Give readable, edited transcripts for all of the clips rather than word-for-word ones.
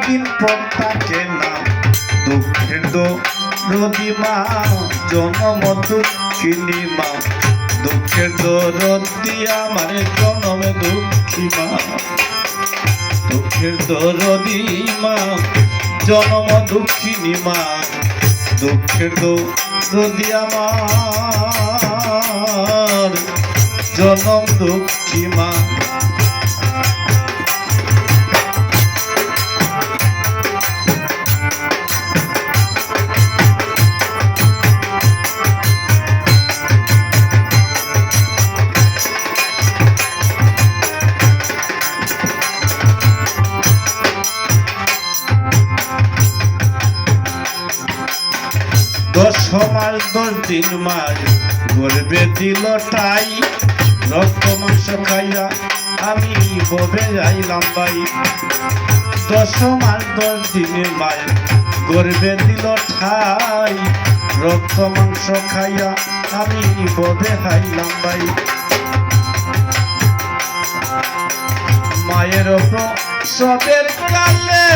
একদিন পর থাকে না দুঃখের দরদি মা জনম দুঃখিনী মা দুঃখের দরদি আমার জনম দুঃখী মা দুঃখের দরদি মা জনম দুঃখিনী মা দুঃখের দরদি আমার জনম দুঃখী মা। 10 মাস 10 দিন মাস গর্বে দিল টাই রক্ত মাংস খাইয়া আমি ববে যাইলাম ভাই 10 মাস 10 দিনের মাস গর্বে দিল ঠাই রক্ত মাংস খাইয়া আমি ববে খাইলাম ভাই মায়ের সবের কালে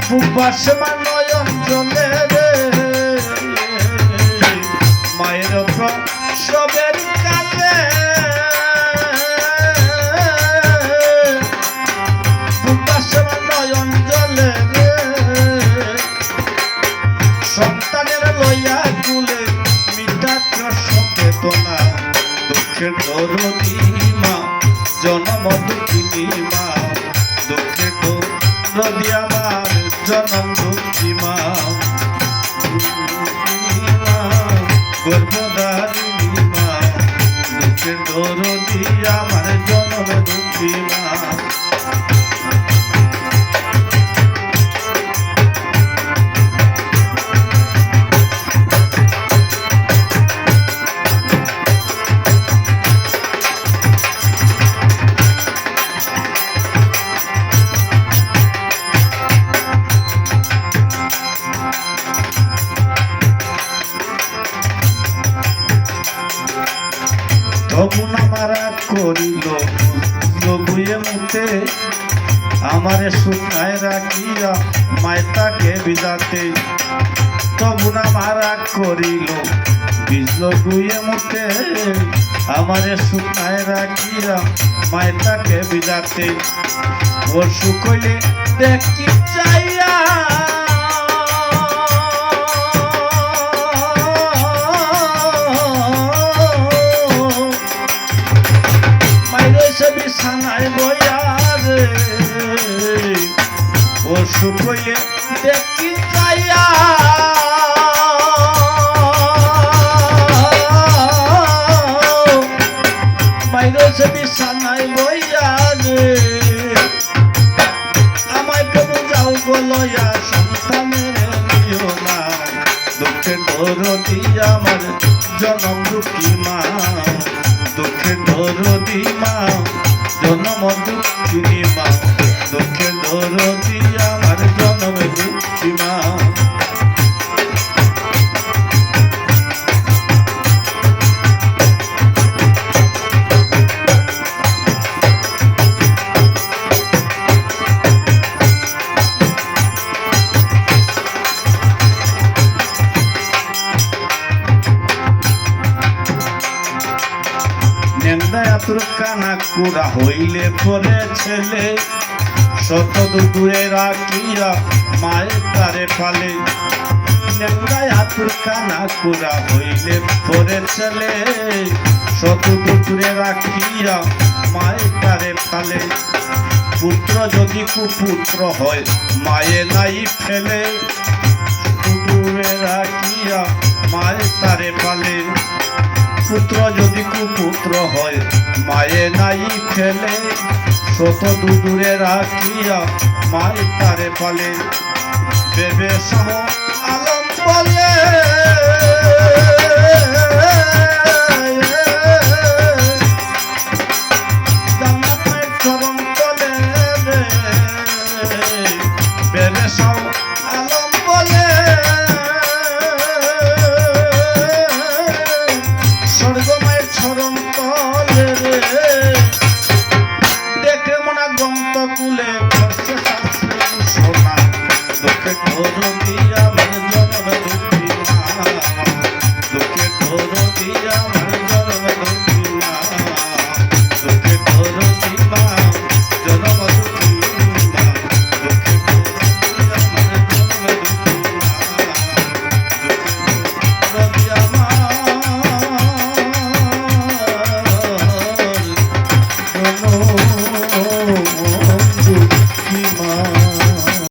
বুবাসমা নয়ন জলে রে মায়ের সবের কালে বুবাসমা নয়ন জলে রে সন্তানের লইয়া কুলে মিটাত্র সচেতনা দুঃখের দরদি মা জনম দুঃখিনী মা দুঃখের দরদি আমার জনম দুঃখী মা গর্ভধারিণী মা দুঃখের দরদি আমার জনম দুঃখী মা তবু না মারা করিল লগুয়ে মুতে আমারে শুকায় রাখিয়া মায়তাকে বিদাতে তবু না মারা করিল বীজ লগুয়ে মুতে আমারে শুকায় রাখিয়া মায়তাকে বিদাতে ওর শুকইলে দেখি চাইয়া বিছানায় বইয়া রে ও শুকইয়ে দেখি চাইয়া বাইরে সে বিছানায় বইয়া রে আমায় কেন যাও গলয়া সন্তানের নিও না দুঃখের দরদি আমার জনম দুঃখী মা দুঃখের দরদি মা জনম দুঃখিনী মা দুঃখের দরদি আমার জনম দুঃখী মা কানা কুড়া হইলে পরে ছেলে শত দূরে রাখিয়া মায়ের তারে পালে নেংরায় আতুর কানা কুড়া হইলে পরে ছেলে শত দূরে রাখিয়া মায়ের তারে পালে পুত্র যদি কুপুত্র হয় মায়ে নাই ফেলে দূরে রাখিয়া মায়ের তারে পালে পুত্র যদি কুপুত্র হয় মায়ে নাই ফেলে শত দূরে রাখিয়া মায়ের তারে পালে বেবে সহ আলম বলে